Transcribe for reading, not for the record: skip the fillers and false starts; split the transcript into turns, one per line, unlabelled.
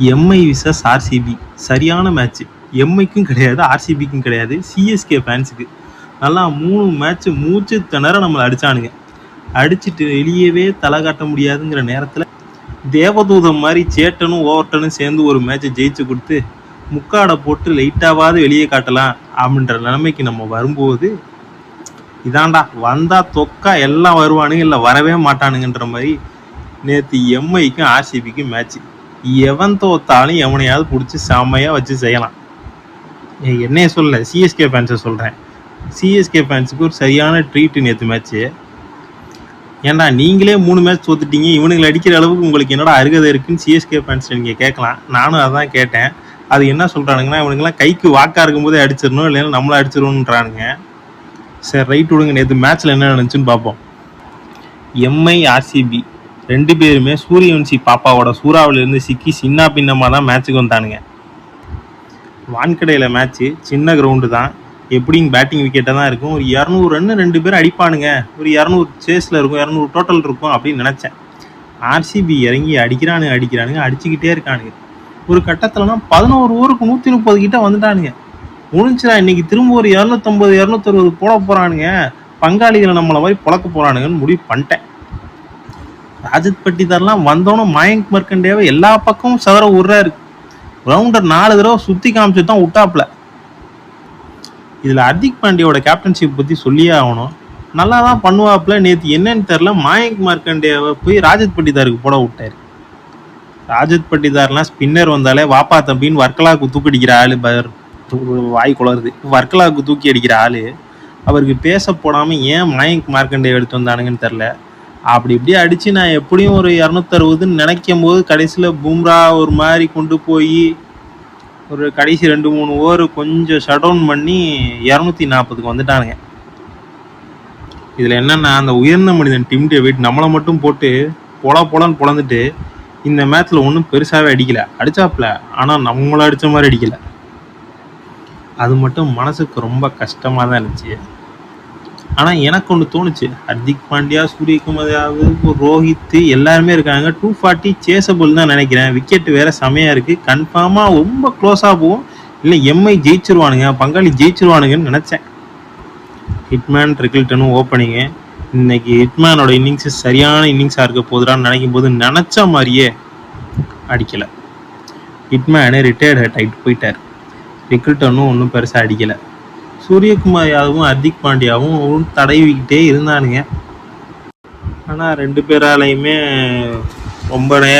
Mi versus RCB சரியான match. எம்ஐக்கும் கிடையாது, ஆர்சிபிக்கும் கிடையாது, சிஎஸ்கே ஃபேன்ஸுக்கு. நல்லா 3 மேட்ச் மூச்சு திணற நம்மளை அடிச்சானுங்க. அடிச்சுட்டு வெளியவே தலை காட்ட முடியாதுங்கிற நேரத்தில் தேவதூதம் மாதிரி சேட்டனும் ஓவர்டனும் சேர்ந்து ஒரு மேட்சை ஜெயிச்சு கொடுத்து முக்காடை போட்டு லைட்டாவது வெளியே காட்டலாம் அப்படின்ற நிலைமைக்கு நம்ம வரும்போது இதாண்டா வந்தா தொக்கா எல்லாம் வருவானுங்க, இல்லை வரவே மாட்டானுங்கன்ற மாதிரி நேற்று எம்ஐக்கும் ஆர்சிபிக்கும் மேட்ச். எவன் தோத்தாலும் எவனையாவது பிடிச்சி செம்மையாக வச்சு செய்யலாம். என்னைய சொல்ல, சிஎஸ்கே ஃபேன்ஸை சொல்கிறேன். சிஎஸ்கே ஃபேன்ஸுக்கு ஒரு சரியான ட்ரீட்டு நேற்று மேட்ச்சு. ஏன்டா நீங்களே 3 மேட்ச் தோத்துட்டீங்க, இவனுங்களை அடிக்கிற அளவுக்கு உங்களுக்கு என்னடா அருகதை இருக்குன்னு சிஎஸ்கே ஃபேன்ஸ் நீங்கள் கேட்கலாம். நானும் அதான் கேட்டேன். அது என்ன சொல்கிறானுங்கன்னா, இவனுங்கெல்லாம் கைக்கு வாக்காக இருக்கும்போதே அடிச்சிடணும், இல்லைன்னா நம்மளை அடிச்சிடணுன்றானுங்க. சரி ரைட் விடுங்க, நேற்று மேட்ச்சில் என்ன நடந்துச்சுன்னு பார்ப்போம். எம்ஐ ஆர்சிபி 2 பேருமே சூரியவன்சி பாப்பாவோட சூறாவிலிருந்து சிக்கி சின்ன பின்னமாக தான் மேட்ச்சுக்கு வந்தானுங்க. வான்கடையில் மேட்ச்சு, சின்ன கிரவுண்டு தான், எப்படிங்க பேட்டிங் விக்கெட்டாக தான் இருக்கும். ஒரு 200 ரன்னு 2 பேரும் அடிப்பானுங்க, ஒரு 200 சேஸில் இருக்கும், 200 டோட்டல் இருக்கும் அப்படின்னு நினச்சேன். ஆர்சிபி இறங்கி அடிக்கிறானுங்க, அடிச்சுக்கிட்டே இருக்கானுங்க. ஒரு கட்டத்தில்னா 11 ஓவருக்கு 130 கிட்ட வந்துட்டானுங்க. முடிஞ்சுடா இன்னைக்கு திரும்ப ஒரு 250 260 போட போகிறானுங்க, பங்காளிகளை நம்மளை மாதிரி புழக்க போகிறானுங்கன்னு முடிவு பண்ணிட்டேன். ராஜத் பட்டிதார்லாம் வந்தோன்னே மயங்க் மர்க்கண்டேவை எல்லா பக்கமும் சதற விடுறாரு. ரவுண்டர் 4 தடவை சுற்றி காமிச்சு தான் விட்டாப்புல. இதில் ஹர்திக் பாண்டியோட கேப்டன்ஷிப் பற்றி சொல்லியே ஆகணும். நல்லா தான் பண்ணுவாப்புல. நேற்று என்னன்னு தெரில, மயங்க் மர்க்கண்டேவை போய் ராஜத் பட்டிதாருக்கு போட விட்டார். ராஜத் பட்டிதார்லாம் ஸ்பின்னர் வந்தாலே வாப்பா தம்பின்னு வர்க்கலாவுக்கு தூக்கி அடிக்கிற ஆள், வாய் குளருது, வர்க்கலாவுக்கு தூக்கி அடிக்கிற ஆள். அவருக்கு பேச போடாமல் ஏன் மயங்க் மார்க்கண்டே எடுத்து வந்தானுங்கன்னு தெரில. அப்படி இப்படி அடித்து நான் எப்படியும் ஒரு 260ன்னு நினைக்கும் போது கடைசியில் பும்ரா ஒரு மாதிரி கொண்டு போய் ஒரு கடைசி 2-3 ஓவர் கொஞ்சம் ஷட் டவுன் பண்ணி 240க்கு வந்துட்டானுங்க. இதில் என்னென்னா, அந்த உயர்ந்த மனிதன் டிம் டேவிட் நம்மளை மட்டும் போட்டு பொலன்னு பொழந்துட்டு இந்த மேட்ச்சில் ஒன்றும் பெருசாகவே அடிக்கலை. அடித்தாப்புல, ஆனால் நம்மளை அடித்த மாதிரி அடிக்கலை. அது மட்டும் மனசுக்கு ரொம்ப கஷ்டமாக தான் இருந்துச்சு. ஆனால் எனக்கு ஒன்று தோணுச்சு, ஹர்திக் பாண்டியா, சூரியகுமார், ரோஹித் எல்லாருமே இருக்காங்க, 240 சேசபிள் தான் நினைக்கிறேன். விக்கெட் வேறு செமையாக இருக்குது, கன்ஃபார்மாக ரொம்ப க்ளோஸாக போகும், இல்லை எம்ஐ ஜெயிச்சிருவானுங்க, பங்காளி ஜெயிச்சிருவானுங்கன்னு நினச்சேன். ஹிட்மேன் ட்ரிக்கிள்டனும் ஓப்பனிங்கு. இன்னைக்கு ஹிட்மேனோட இன்னிங்ஸு சரியான இன்னிங்ஸாக இருக்க போதுடான்னு நினைக்கும் போது நினச்ச மாதிரியே அடிக்கலை. ஹிட்மேனு ரிட்டையர்ட் ஹெட் ஆகிட்டு போயிட்டார். ட்ரிக்கிள்டனும் ஒன்றும் பெருசாக அடிக்கலை. சூரியகுமார் யாதவும் ஹர்திக் பாண்டியாவும் தடவிக்கிட்டே இருந்தானுங்க. ஆனால் 2 பேராலையுமே ரொம்ப